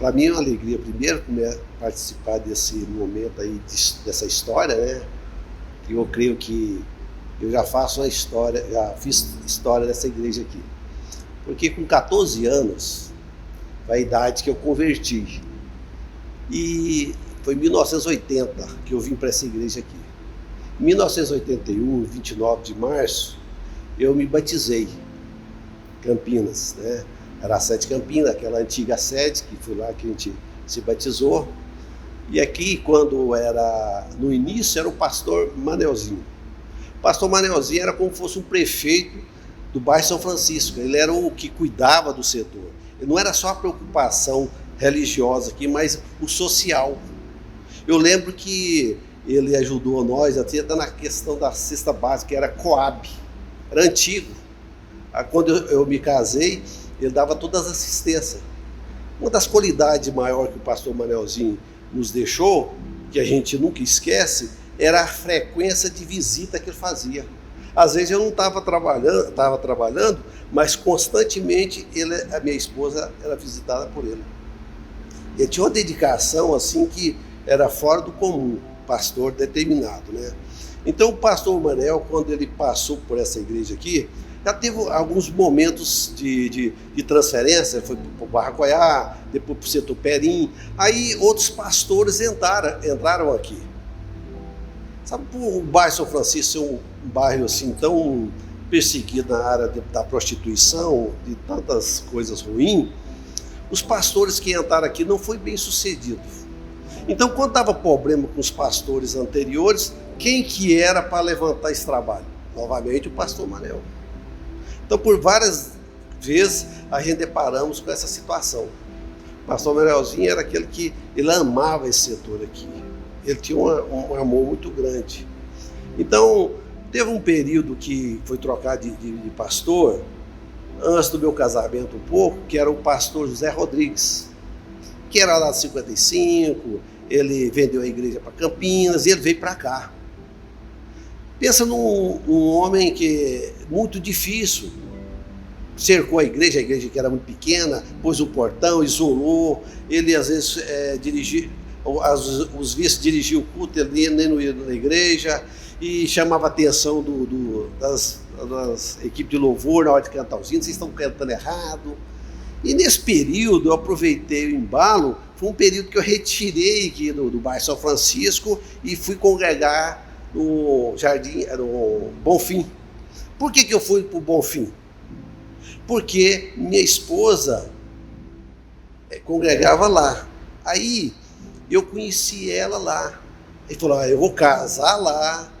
Para mim é uma alegria, primeiro, participar desse momento aí, dessa história, né? Que eu creio que eu já faço uma história, já fiz história dessa igreja aqui. Porque com 14 anos, foi a idade que eu converti. E foi em 1980 que eu vim para essa igreja aqui. Em 1981, 29 de março, eu me batizei em Campinas, né? Era a sede Campinas, aquela antiga sede, que foi lá que a gente se batizou. E aqui, quando era no início, era o pastor Manelzinho. O pastor Manelzinho era como se fosse um prefeito do bairro São Francisco. Ele era o que cuidava do setor. Ele não era só a preocupação religiosa aqui, mas o social. Eu lembro que ele ajudou nós até na questão da cesta básica, que era Coab, era antigo. Quando eu me casei, ele dava todas as assistências. Uma das qualidades maiores que o pastor Manelzinho nos deixou, que a gente nunca esquece, era a frequência de visita que ele fazia. Às vezes eu não estava trabalhando, mas constantemente a minha esposa era visitada por ele. Ele tinha uma dedicação assim que era fora do comum, pastor determinado, né? Então o pastor Manel, quando ele passou por essa igreja aqui, já teve alguns momentos de transferência, foi para o Barracoiá, depois para o setor Perim, aí outros pastores entraram aqui. Sabe, o bairro São Francisco ser um bairro assim tão perseguido na área da prostituição, de tantas coisas ruins, os pastores que entraram aqui não foi bem sucedido. Então, quando estava problema com os pastores anteriores, quem que era para levantar esse trabalho? Novamente o pastor Manel. Então, por várias vezes, a gente deparamos com essa situação. O pastor Manelzinho era aquele que ele amava esse setor aqui. Ele tinha um amor muito grande. Então, teve um período que foi trocado de pastor, antes do meu casamento um pouco, que era o pastor José Rodrigues, que era lá de 55, ele vendeu a igreja para Campinas e ele veio para cá. Pensa num homem que é muito difícil, cercou a igreja que era muito pequena, pôs o portão, isolou, ele às vezes dirigia, os vices dirigiam o culto, ele nem não ia na igreja, e chamava a atenção das equipes de louvor na hora de cantar os hinos, vocês estão cantando errado. E nesse período eu aproveitei o embalo, foi um período que eu retirei aqui do bairro São Francisco e fui congregar no Jardim, no Bonfim. Por que eu fui para o Bonfim? Porque minha esposa congregava lá. Aí eu conheci ela lá. Ele falou, eu vou casar lá,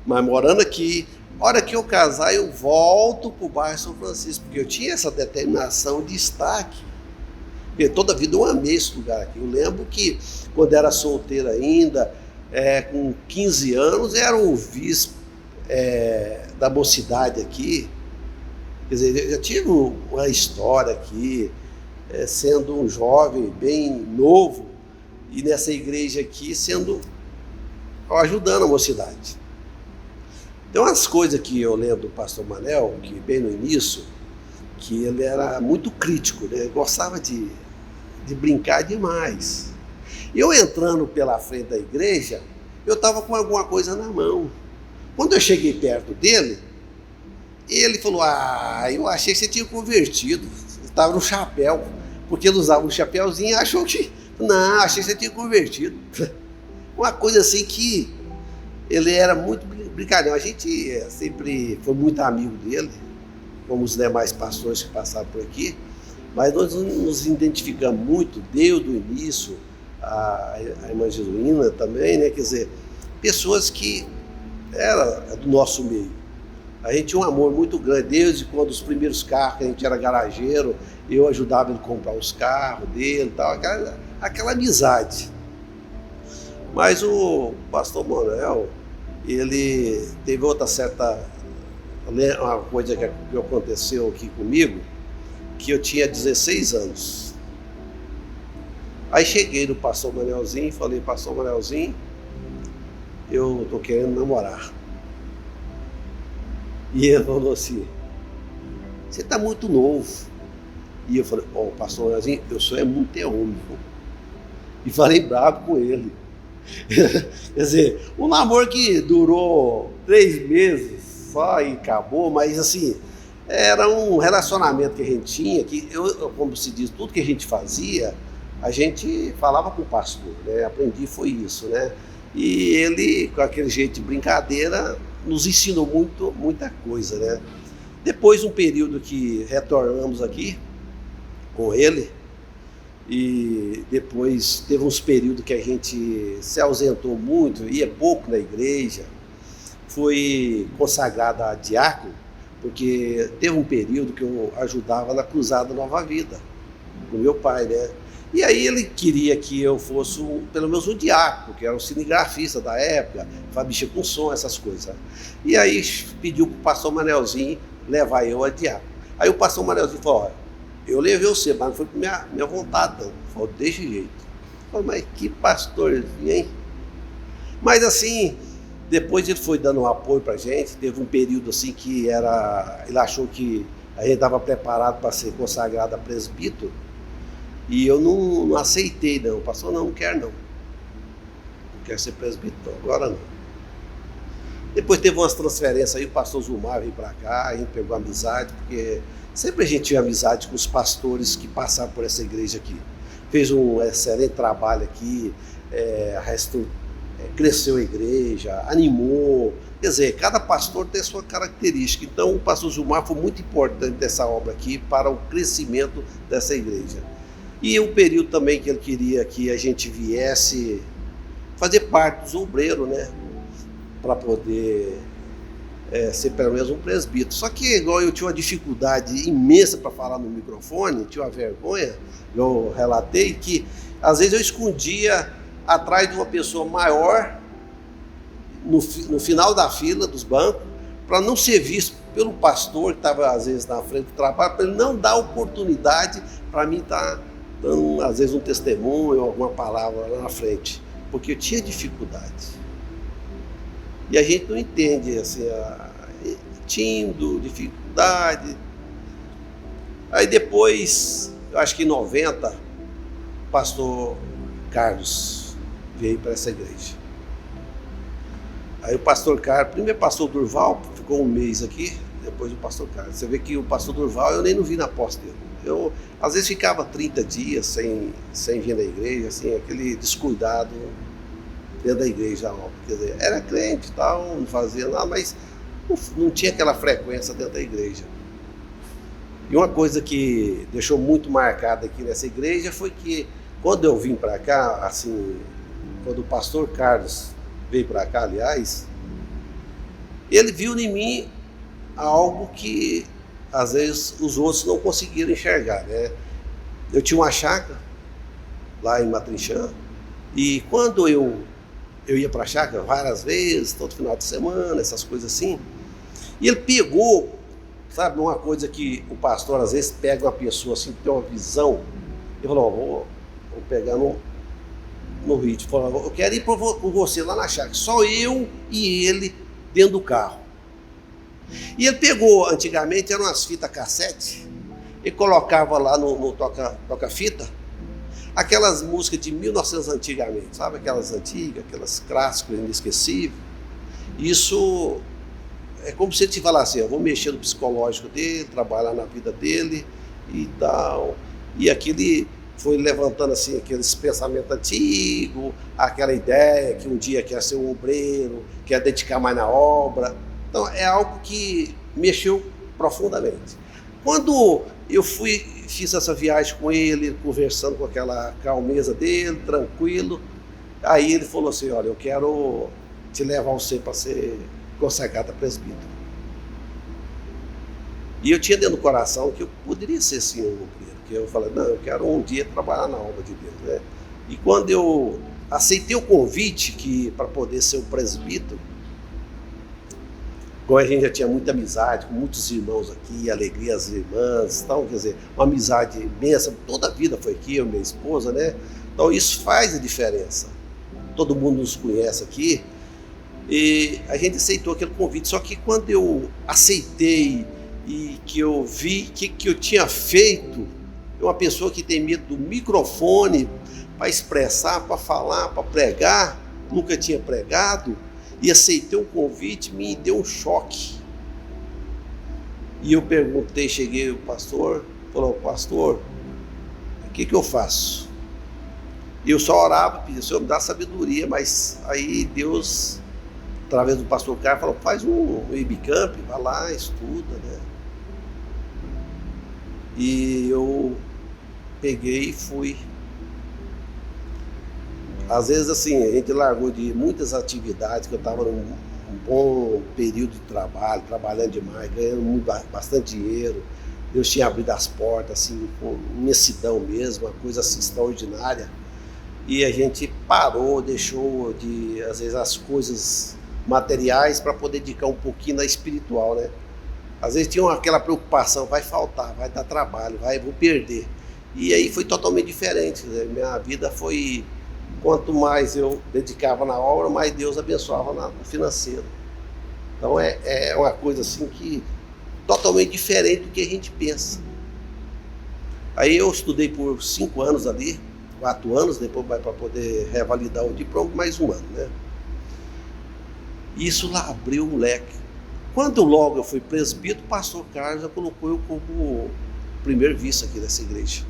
mas morando aqui. A hora que eu casar, eu volto para o bairro São Francisco, porque eu tinha essa determinação de estar aqui. Porque toda a vida eu amei esse lugar aqui. Eu lembro que quando era solteiro ainda, com 15 anos, era o vice da mocidade aqui. Quer dizer, eu já tive uma história aqui, sendo um jovem bem novo, e nessa igreja aqui ajudando a mocidade. Tem umas coisas que eu lembro do pastor Manel, que bem no início, que ele era muito crítico, né? Ele gostava de brincar demais. Eu entrando pela frente da igreja, eu estava com alguma coisa na mão. Quando eu cheguei perto dele, ele falou, eu achei que você tinha convertido, estava no chapéu, porque ele usava um chapéuzinho e achou que, não, achei que você tinha convertido. Uma coisa assim que ele era muito brincalhão. A gente sempre foi muito amigo dele, como os demais pastores que passaram por aqui, mas nós nos identificamos muito, desde o início, a irmã Jesuína também, né? Quer dizer, pessoas que eram do nosso meio. A gente tinha um amor muito grande, desde quando os primeiros carros, que a gente era garageiro, eu ajudava ele a comprar os carros dele e tal, aquela amizade. Mas o pastor Manel, ele teve outra uma coisa que aconteceu aqui comigo, que eu tinha 16 anos. Aí cheguei no pastor Manelzinho e falei, pastor Manelzinho, eu tô querendo namorar. E ele falou assim, você tá muito novo, E eu falei, pastor Leozinho, eu sou muito homem. E falei bravo com ele. Quer dizer, um namoro que durou 3 meses só e acabou, mas assim, era um relacionamento que a gente tinha, que como se diz, tudo que a gente fazia, a gente falava com o pastor, né? Aprendi foi isso, né? E ele, com aquele jeito de brincadeira, nos ensinou muita coisa, né? Depois, um período que retornamos aqui com ele, e depois teve uns períodos que a gente se ausentou muito, ia pouco na igreja, foi consagrado a diácono, porque teve um período que eu ajudava na Cruzada Nova Vida, com meu pai, né? E aí ele queria que eu fosse pelo menos um diácono, que era um cinegrafista da época, mexer com som, essas coisas. E aí pediu para o pastor Manelzinho levar eu a diácono. Aí o pastor Manelzinho falou, olha, eu levei você, mas não foi por minha vontade, não. Falou, desse jeito. Falei, mas que pastorzinho, hein? Mas assim, depois ele foi dando um apoio pra gente, teve um período assim que ele achou que a gente estava preparado para ser consagrado a presbítero, e eu não aceitei, não. O pastor, não quer não. Não quer ser presbítero, não. Agora não. Depois teve umas transferências aí, o pastor Zumar veio para cá, a gente pegou amizade, porque sempre a gente tinha amizade com os pastores que passaram por essa igreja aqui. Fez um excelente trabalho aqui, cresceu a igreja, animou. Quer dizer, cada pastor tem a sua característica. Então o pastor Zumar foi muito importante nessa obra aqui para o crescimento dessa igreja. E o período também que ele queria que a gente viesse fazer parte dos obreiros, né? Para poder ser pelo menos um presbítero. Só que igual eu tinha uma dificuldade imensa para falar no microfone, tinha uma vergonha, eu relatei que às vezes eu escondia atrás de uma pessoa maior no final da fila dos bancos, para não ser visto pelo pastor que estava às vezes na frente do trabalho, para ele não dar oportunidade para mim estar dando às vezes um testemunho, alguma palavra lá na frente, porque eu tinha dificuldade. E a gente não entende, assim, tímido, dificuldade. Aí depois, eu acho que em 90, o pastor Carlos veio para essa igreja. Aí o pastor Carlos, primeiro pastor Durval, ficou um mês aqui, depois o pastor Carlos. Você vê que o pastor Durval eu nem não vi na posse dele. Eu, às vezes, ficava 30 dias sem vir na igreja, assim, aquele descuidado dentro da igreja, quer dizer, era crente e tal, não fazia nada, mas não tinha aquela frequência dentro da igreja. E uma coisa que deixou muito marcada aqui nessa igreja foi que quando eu vim para cá, assim, quando o pastor Carlos veio para cá, aliás, ele viu em mim algo que às vezes os outros não conseguiram enxergar, né? Eu tinha uma chácara lá em Matrinchã, e quando eu ia para a chácara várias vezes, todo final de semana, essas coisas assim. E ele pegou, sabe, uma coisa que o pastor às vezes pega uma pessoa assim, que tem uma visão, e falou, vou pegar no ritmo, falou, eu quero ir com você lá na chácara, só eu e ele dentro do carro. E ele pegou, antigamente eram umas fitas cassete, e colocava lá no toca-fita, aquelas músicas de 1900 antigamente, sabe? Aquelas antigas, aquelas clássicas, inesquecíveis. Isso é como se ele te falasse, eu vou mexer no psicológico dele, trabalhar na vida dele e tal. E aquele foi levantando assim, aqueles pensamentos antigos, aquela ideia que um dia quer ser um obreiro, quer dedicar mais na obra. Então é algo que mexeu profundamente. Quando eu fiz essa viagem com ele, conversando com aquela calmeza dele, tranquilo, aí ele falou assim, olha, eu quero te levar você para ser consagrado a presbítero. E eu tinha dentro do coração que eu poderia ser sim um obreiro, que eu falei, não, eu quero um dia trabalhar na obra de Deus, né? E quando eu aceitei o convite para poder ser um presbítero, como a gente já tinha muita amizade com muitos irmãos aqui, alegria às irmãs, então, quer dizer, uma amizade imensa, toda a vida foi aqui, eu e minha esposa, né? Então isso faz a diferença. Todo mundo nos conhece aqui e a gente aceitou aquele convite. Só que quando eu aceitei e que eu vi que eu tinha feito é uma pessoa que tem medo do microfone para expressar, para falar, para pregar, nunca tinha pregado, e aceitei um convite, me deu um choque. E eu perguntei, cheguei o pastor, falou, pastor, o que eu faço? E eu só orava, pedia, o Senhor me dá sabedoria, mas aí Deus, através do pastor Carlos, falou, faz um webcamp, vai lá, estuda, né? E eu peguei e fui. Às vezes assim, a gente largou de muitas atividades, que eu estava num bom período de trabalho, trabalhando demais, ganhando bastante dinheiro. Deus tinha abrido as portas, assim, com imensidão mesmo, uma coisa assim extraordinária. E a gente parou, deixou de, às vezes, as coisas materiais para poder dedicar um pouquinho na espiritual, né? Às vezes tinha aquela preocupação, vai faltar, vai dar trabalho, vou perder. E aí foi totalmente diferente, né? Minha vida foi, quanto mais eu dedicava na obra, mais Deus abençoava no financeiro. Então é uma coisa assim que totalmente diferente do que a gente pensa. Aí eu estudei por 5 anos ali, 4 anos, depois vai para poder revalidar o diploma, mais 1 ano, né? Isso lá abriu um leque. Quando logo eu fui presbítero, o pastor Carlos já colocou eu como primeiro vice aqui dessa igreja.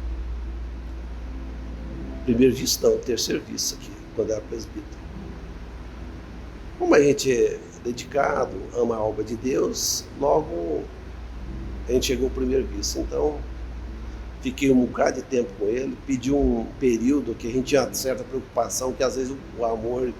Primeiro vice não, terceiro vice aqui, quando era presbítero. Como a gente é dedicado, ama a obra de Deus, logo a gente chegou ao primeiro vice. Então, fiquei um bocado de tempo com ele, pedi um período que a gente tinha certa preocupação, que às vezes o amor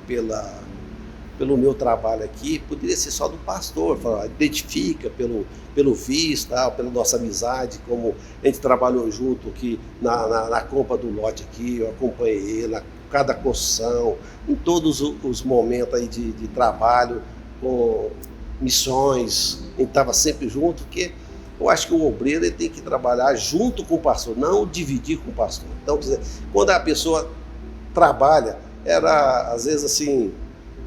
pelo meu trabalho aqui poderia ser só do pastor, falar, identifica pelo visto, pela nossa amizade, como a gente trabalhou junto aqui na compra do lote aqui, eu acompanhei ele, cada construção, em todos os momentos aí de trabalho, com missões, a gente estava sempre junto, porque eu acho que o obreiro ele tem que trabalhar junto com o pastor, não dividir com o pastor. Então, quer dizer, quando a pessoa trabalha, era às vezes assim,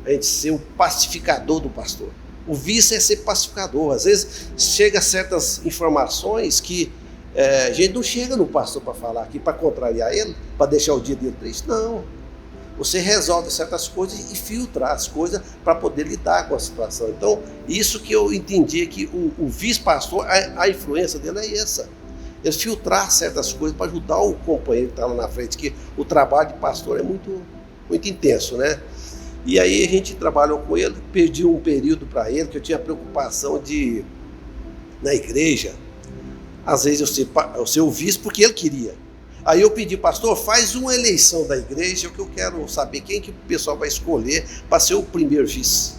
a gente ser o pacificador do pastor. O vice é ser pacificador. Às vezes chega certas informações que a gente não chega no pastor para falar aqui, para contrariar ele, para deixar o dia dele triste. Não. Você resolve certas coisas e filtra as coisas para poder lidar com a situação. Então, isso que eu entendi, que o vice-pastor, a influência dele é essa. Ele filtrar certas coisas para ajudar o companheiro que está lá na frente, que o trabalho de pastor é muito, muito intenso, né? E aí a gente trabalhou com ele, perdi um período para ele, que eu tinha preocupação de, na igreja, às vezes eu ser o vice porque ele queria. Aí eu pedi, pastor, faz uma eleição da igreja, que eu quero saber quem que o pessoal vai escolher para ser o primeiro vice.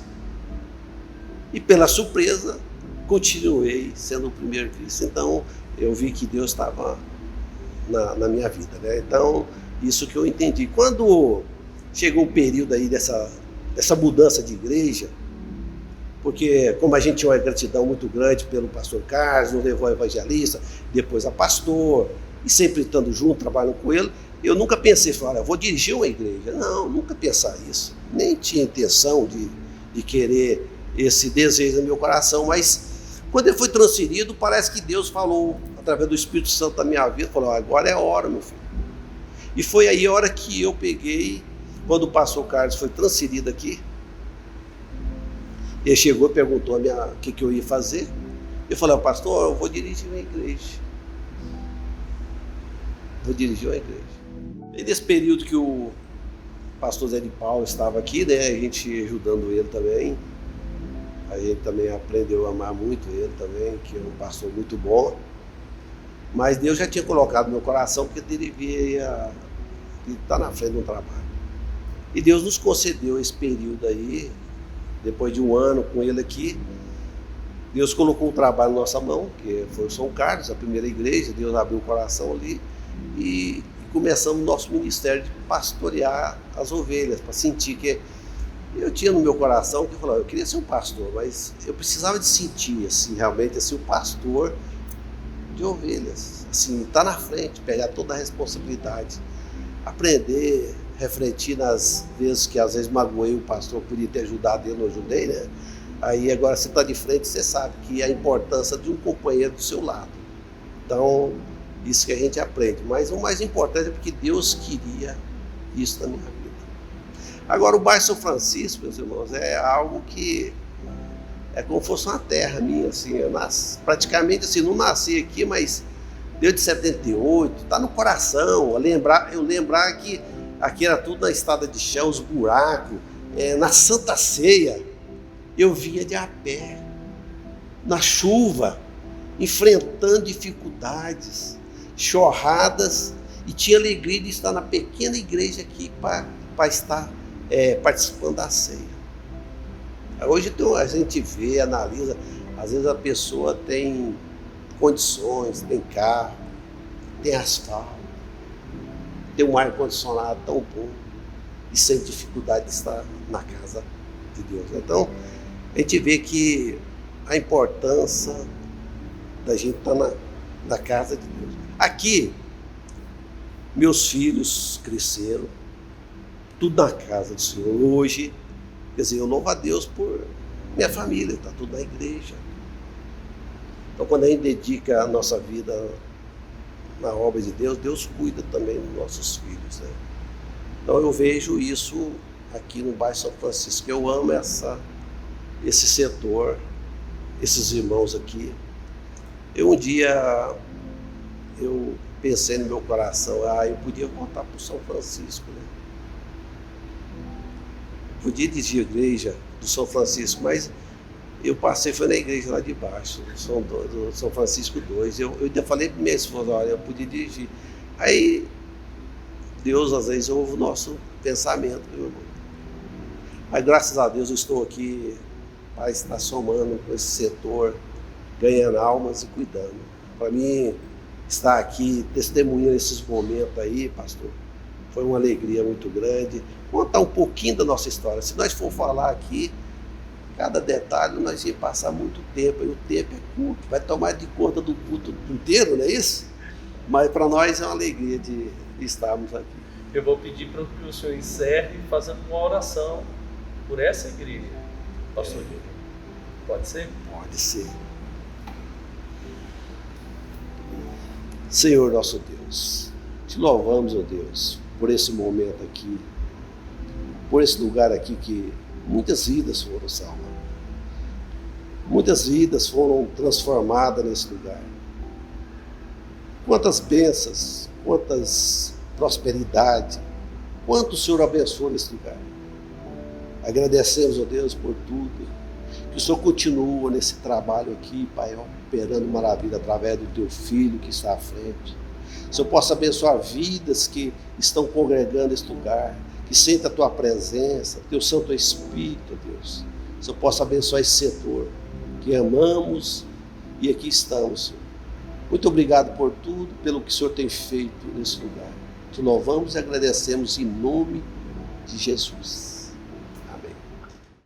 E pela surpresa, continuei sendo o primeiro vice. Então eu vi que Deus estava na minha vida, né? Então, isso que eu entendi. Quando chegou o período aí dessa mudança de igreja, porque como a gente tinha uma gratidão muito grande pelo pastor Carlos, nos levou a evangelista, depois a pastor, e sempre estando junto, trabalhando com ele, eu nunca pensei, eu vou dirigir uma igreja. Não, nunca pensar isso. Nem tinha intenção de querer esse desejo no meu coração, mas quando ele foi transferido, parece que Deus falou, através do Espírito Santo da minha vida, falou, agora é a hora, meu filho. E foi aí a hora que eu peguei, quando o pastor Carlos foi transferido aqui, ele chegou e perguntou o que eu ia fazer. Eu falei, pastor, eu vou dirigir uma igreja. Vou dirigir uma igreja. E nesse período que o pastor Zé de Paulo estava aqui, né, a gente ajudando ele também, a gente também aprendeu a amar muito ele também, que é um pastor muito bom. Mas Deus já tinha colocado no meu coração que ele devia estar na frente de um trabalho. E Deus nos concedeu esse período aí, depois de 1 ano com ele aqui, Deus colocou um trabalho na nossa mão, que foi o São Carlos, a primeira igreja, Deus abriu o coração ali e começamos o nosso ministério de pastorear as ovelhas, para sentir que eu tinha no meu coração que eu falava, eu queria ser um pastor, mas eu precisava de sentir, assim, realmente, assim, o pastor de ovelhas, assim, estar na frente, pegar toda a responsabilidade, aprender, refletir nas vezes que às vezes magoei o pastor, podia ter ajudado ele, não ajudei, né? Aí agora você está de frente, você sabe que a importância de um companheiro do seu lado. Então, Isso que a gente aprende. Mas o mais importante é porque Deus queria isso na minha vida. Agora, o bairro São Francisco, meus irmãos, é algo que é como se fosse uma terra minha, assim. Eu praticamente assim, não nasci aqui, mas desde 78, está no coração. Eu lembrar que aqui era tudo na estrada de chão, os buracos, na Santa Ceia, eu vinha de a pé, na chuva, enfrentando dificuldades, chorradas, e tinha alegria de estar na pequena igreja aqui para estar participando da ceia. Hoje a gente vê, analisa, às vezes a pessoa tem condições, tem carro, tem asfalto, tem um ar-condicionado tão bom e sem dificuldade de estar na casa de Deus. Então, a gente vê que a importância da gente estar na casa de Deus. Aqui, meus filhos cresceram, tudo na casa do Senhor. Hoje, quer dizer, eu louvo a Deus por minha família, está tudo na igreja. Então, quando a gente dedica a nossa vida na obra de Deus, Deus cuida também dos nossos filhos, né? Então, eu vejo isso aqui no bairro São Francisco. Eu amo esse setor, esses irmãos aqui. Um dia, eu pensei no meu coração, eu podia voltar para o São Francisco, né? Podia dirigir a igreja do São Francisco, mas eu passei, foi na igreja lá de baixo, do São Francisco 2. Eu ainda falei para minha esposa, olha, eu podia dirigir. Aí, Deus às vezes ouve o nosso pensamento, meu irmão. Mas graças a Deus eu estou aqui para estar somando com esse setor, ganhando almas e cuidando. Para mim, estar aqui, testemunhando esses momentos aí, pastor, foi uma alegria muito grande. Contar um pouquinho da nossa história. Se nós for falar aqui, cada detalhe, nós ia passar muito tempo, e o tempo é curto, vai tomar de conta do culto inteiro, não é isso? Mas para nós é uma alegria de estarmos aqui. Eu vou pedir para que o senhor encerre fazendo uma oração por essa igreja, pastor Júlio. Pode ser? Pode ser. Senhor nosso Deus, te louvamos, ó Deus, por esse momento aqui, por esse lugar aqui que muitas vidas foram salvas. Muitas vidas foram transformadas nesse lugar. Quantas bênçãos, quantas prosperidade, quanto o Senhor abençoou nesse lugar. Agradecemos, ó Deus, por tudo. Que o Senhor continua nesse trabalho aqui, Pai, operando maravilha através do Teu Filho que está à frente. Que o Senhor possa abençoar vidas que estão congregando nesse lugar, que sente a Tua presença, Teu Santo Espírito, ó Deus. Que o Senhor possa abençoar esse setor que amamos e aqui estamos, Senhor. Muito obrigado por tudo, pelo que o Senhor tem feito nesse lugar. Te louvamos e agradecemos em nome de Jesus.